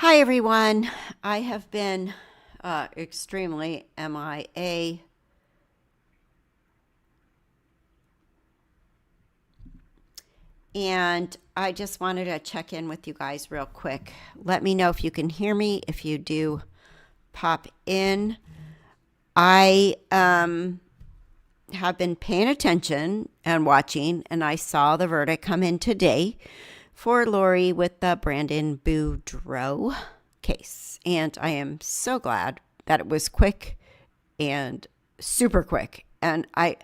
Hi, everyone. I have been extremely MIA. And I just wanted to check in with you guys real quick. Let me know if you can hear me. If you do, pop in. I have been paying attention and watching, and I saw the verdict come in today for Lori with the Brandon Boudreaux case. And I am so glad that it was quick and super quick. And I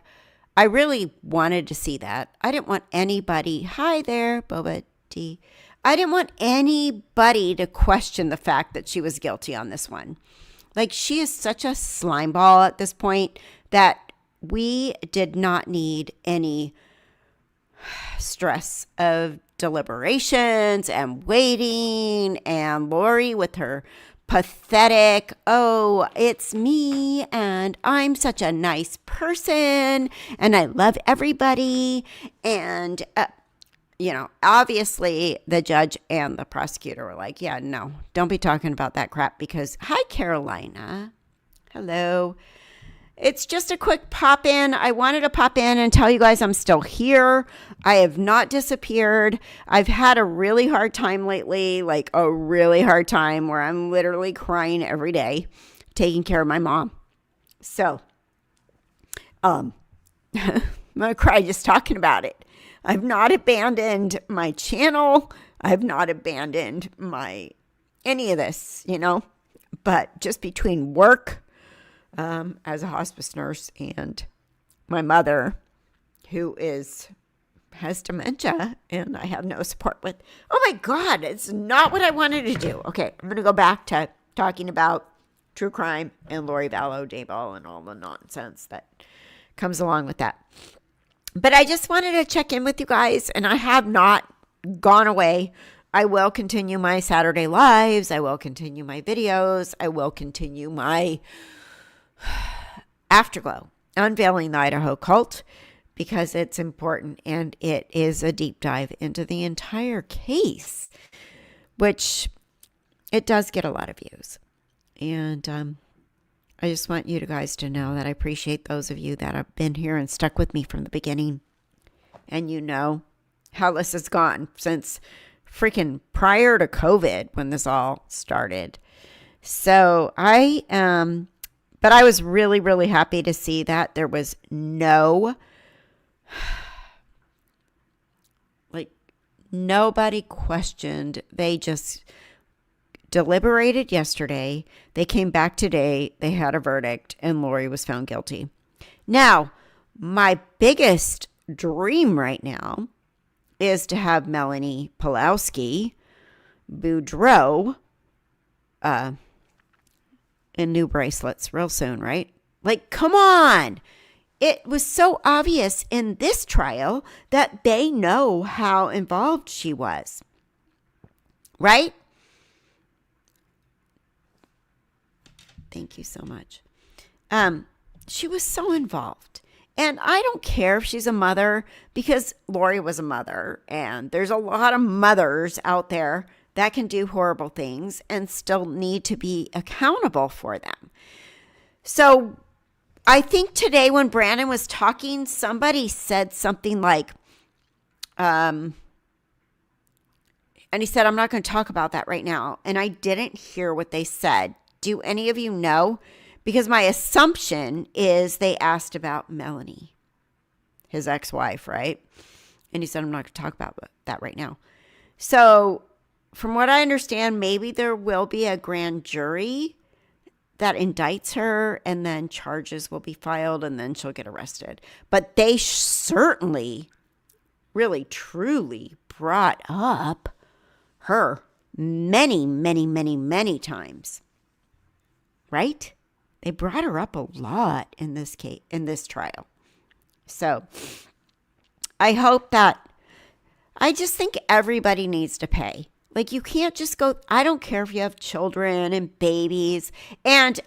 really wanted to see that. I didn't want anybody, hi there, Boba D. I didn't want anybody to question the fact that she was guilty on this one. Like, she is such a slime ball at this point that we did not need any stress of deliberations and waiting, and Lori with her pathetic, oh, it's me and I'm such a nice person and I love everybody. And, obviously the judge and the prosecutor were like, yeah, no, don't be talking about that crap because, hi, Carolina. Hello. It's just a quick pop in. I wanted to pop in and tell you guys I'm still here. I have not disappeared. I've had a really hard time lately, like a really hard time where I'm literally crying every day, taking care of my mom. So, I'm going to cry just talking about it. I've not abandoned my channel. I've not abandoned any of this, but just between work, as a hospice nurse and my mother who has dementia and I have no support with. Oh my God, it's not what I wanted to do. Okay, I'm going to go back to talking about true crime and Lori Vallow Daybell and all the nonsense that comes along with that. But I just wanted to check in with you guys, and I have not gone away. I will continue my Saturday lives. I will continue my videos. I will continue my Afterglow, Unveiling the Idaho Cult, because it's important and it is a deep dive into the entire case, which it does get a lot of views. And I just want you guys to know that I appreciate those of you that have been here and stuck with me from the beginning. And you know how this has gone since freaking prior to COVID when this all started. So but I was really, really happy to see that there was nobody questioned. They just deliberated yesterday. They came back today. They had a verdict and Lori was found guilty. Now, my biggest dream right now is to have Melanie Pulowski Boudreaux, in new bracelets real soon, right? Like, come on. It was so obvious in this trial that they know how involved she was, right? Thank you so much. She was so involved. And I don't care if she's a mother, because Lori was a mother, and there's a lot of mothers out there that can do horrible things and still need to be accountable for them. So I think today when Brandon was talking, somebody said something like, and he said, I'm not going to talk about that right now. And I didn't hear what they said. Do any of you know? Because my assumption is they asked about Melanie, his ex-wife, right? And he said, I'm not going to talk about that right now. So from what I understand, maybe there will be a grand jury that indicts her and then charges will be filed and then she'll get arrested. But they certainly, really, truly brought up her many, many, many, many times. Right? They brought her up a lot in this case, in this trial. So I hope that, I just think everybody needs to pay. Like, you can't just go, I don't care if you have children and babies. And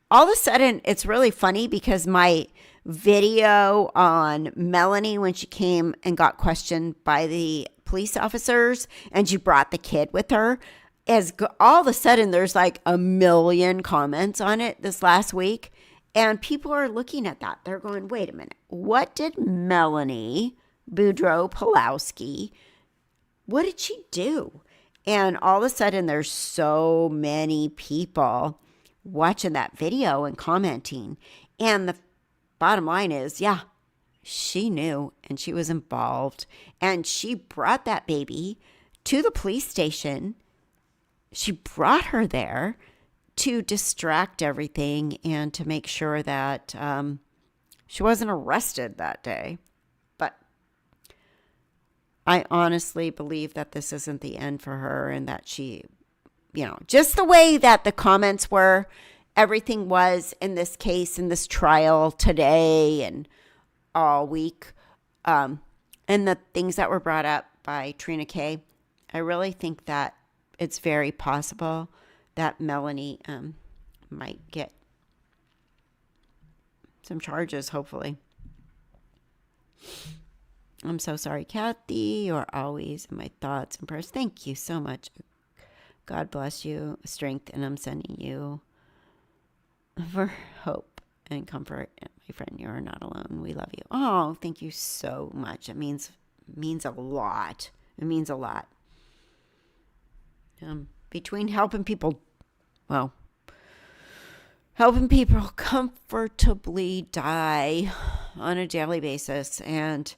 all of a sudden, it's really funny because my video on Melanie when she came and got questioned by the police officers and she brought the kid with her, all of a sudden there's like a million comments on it this last week. And people are looking at that. They're going, wait a minute. What did Melanie Boudreau-Pawlowski, what did she do? And all of a sudden there's so many people watching that video and commenting. And the bottom line is, yeah, she knew and she was involved. And she brought that baby to the police station. She brought her there to distract everything and to make sure that she wasn't arrested that day. But I honestly believe that this isn't the end for her, and that she, just the way that the comments were, everything was in this case, in this trial today and all week, and the things that were brought up by Trina K, I really think that it's very possible that Melanie might get some charges, hopefully. I'm so sorry, Kathy. You're always in my thoughts and prayers. Thank you so much. God bless you, strength, and I'm sending you for hope and comfort. My friend, you are not alone. We love you. Oh, thank you so much. It means a lot. It means a lot. Between helping people comfortably die on a daily basis and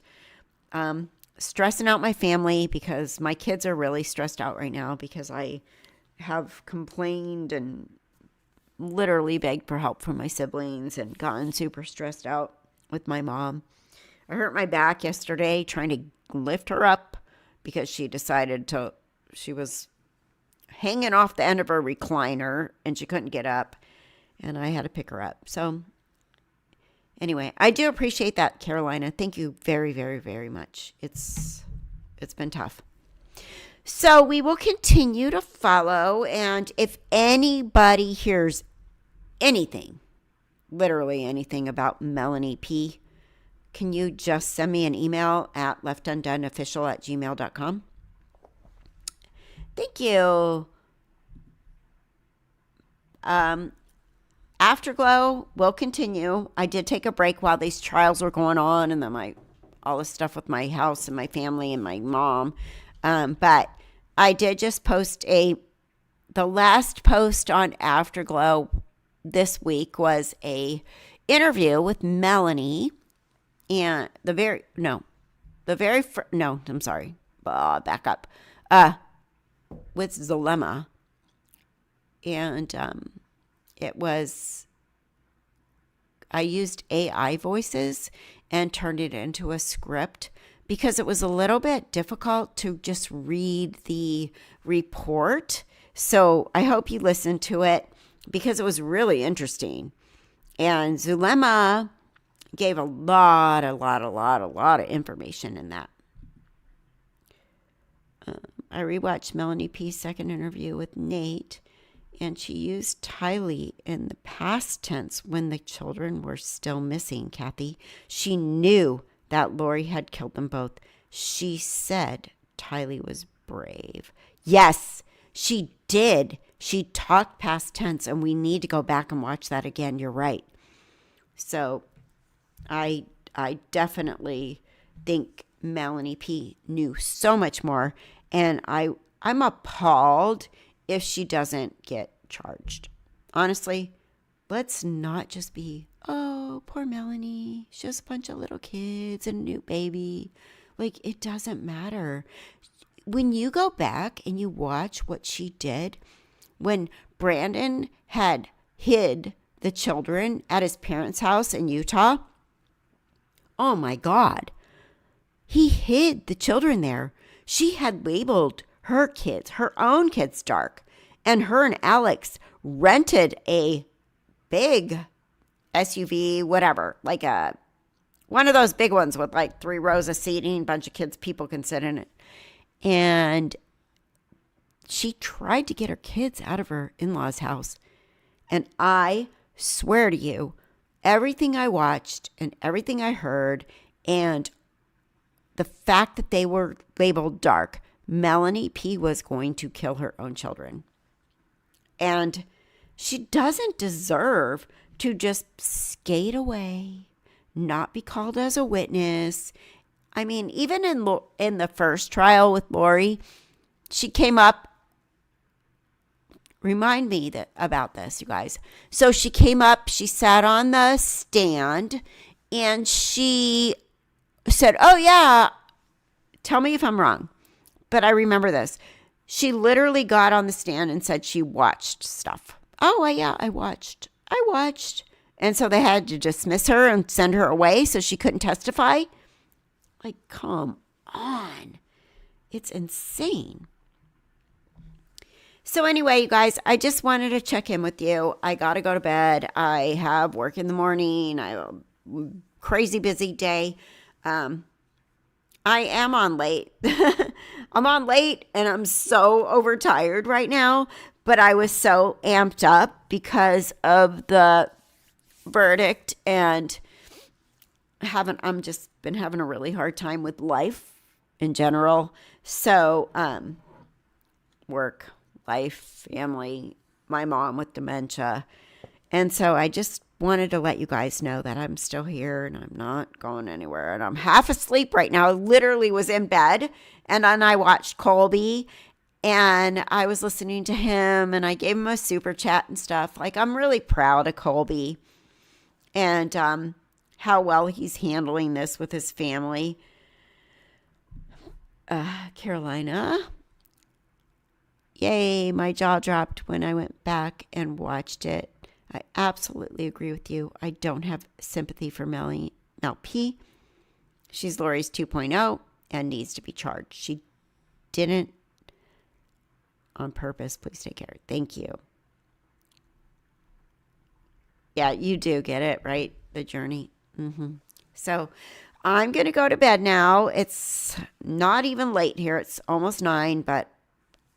stressing out my family, because my kids are really stressed out right now because I have complained and literally begged for help from my siblings and gotten super stressed out with my mom. I hurt my back yesterday trying to lift her up because she was hanging off the end of her recliner and she couldn't get up, and I had to pick her up. So anyway, I do appreciate that, Carolina. Thank you very, very, very much. It's been tough. So we will continue to follow, and if anybody hears anything, literally anything about Melanie P., can you just send me an email at leftundonofficial@gmail.com? Thank you. Afterglow will continue. I did take a break while these trials were going on, and then all this stuff with my house and my family and my mom. But I did just post the last post on Afterglow this week was a interview with Melanie, and back up. With Zulema, and I used AI voices and turned it into a script because it was a little bit difficult to just read the report. So I hope you listen to it because it was really interesting. And Zulema gave a lot of information in that. I rewatched Melanie P.'s second interview with Nate, and she used Tylee in the past tense when the children were still missing, Kathy. She knew that Lori had killed them both. She said Tylee was brave. Yes, she did. She talked past tense, and we need to go back and watch that again. You're right. So I definitely think Melanie P. knew so much more. And I'm appalled if she doesn't get charged. Honestly, let's not just be, oh, poor Melanie. She has a bunch of little kids and a new baby. Like, it doesn't matter. When you go back and you watch what she did, when Brandon had hid the children at his parents' house in Utah, oh my God. He hid the children there. She had labeled her own kids dark, and her and Alex rented a big SUV, whatever, like one of those big ones with like 3 rows of seating, bunch of people can sit in it. And she tried to get her kids out of her in-laws' house. And I swear to you, everything I watched and everything I heard and the fact that they were labeled dark Melanie P. was going to kill her own children. And she doesn't deserve to just skate away, not be called as a witness. I mean, even in the first trial with Lori, she came up. Remind me about this, you guys. So she came up, she sat on the stand, and she said, "Oh yeah, tell me if I'm wrong." But I remember this. She literally got on the stand and said she watched stuff. "Oh, yeah, I watched. And so they had to dismiss her and send her away so she couldn't testify. Like, come on. It's insane. So anyway, you guys, I just wanted to check in with you. I got to go to bed. I have work in the morning. I have a crazy busy day. I am on late. I'm on late and I'm so overtired right now, but I was so amped up because of the verdict and I'm just been having a really hard time with life in general. So, work, life, family, my mom with dementia. And so I just wanted to let you guys know that I'm still here and I'm not going anywhere. And I'm half asleep right now. I literally was in bed and then I watched Colby and I was listening to him and I gave him a super chat and stuff. Like, I'm really proud of Colby and how well he's handling this with his family. Carolina. Yay, my jaw dropped when I went back and watched it. I absolutely agree with you. I don't have sympathy for Mel P. She's Lori's 2.0 and needs to be charged. She didn't on purpose. Please take care. Thank you. Yeah, you do get it, right? The journey. So I'm going to go to bed now. It's not even late here. It's almost 9, but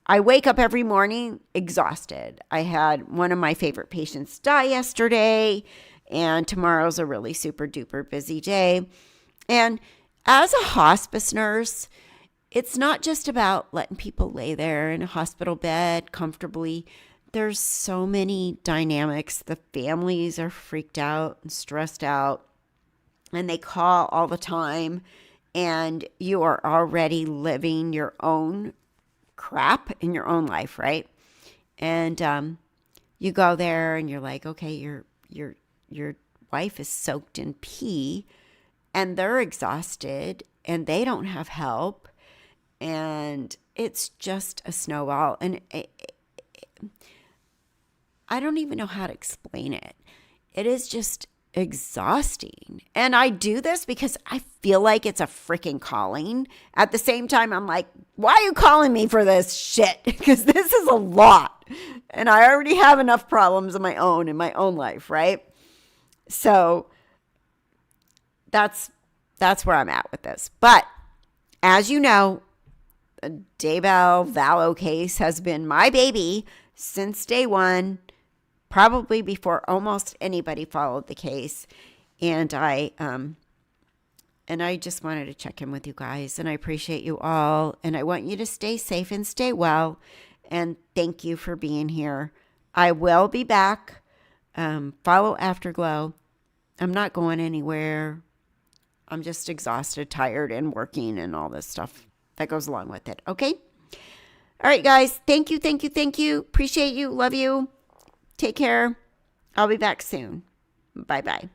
I wake up every morning exhausted. I had one of my favorite patients die yesterday, and tomorrow's a really super duper busy day. And as a hospice nurse, it's not just about letting people lay there in a hospital bed comfortably. There's so many dynamics. The families are freaked out and stressed out, and they call all the time, and you are already living your own crap in your own life, right? And you go there and you're like, okay, your wife is soaked in pee and they're exhausted and they don't have help and it's just a snowball. And I don't even know how to explain it. It is just exhausting. And I do this because I feel like it's a freaking calling. At the same time, I'm like, why are you calling me for this shit? Because this is a lot. And I already have enough problems of my own in my own life, right? So that's where I'm at with this. But as you know, the Daybell Vallow case has been my baby since day one. Probably before almost anybody followed the case. And I just wanted to check in with you guys. And I appreciate you all. And I want you to stay safe and stay well. And thank you for being here. I will be back. Follow Afterglow. I'm not going anywhere. I'm just exhausted, tired, and working and all this stuff that goes along with it. Okay? All right, guys. Thank you. Appreciate you. Love you. Take care. I'll be back soon. Bye-bye.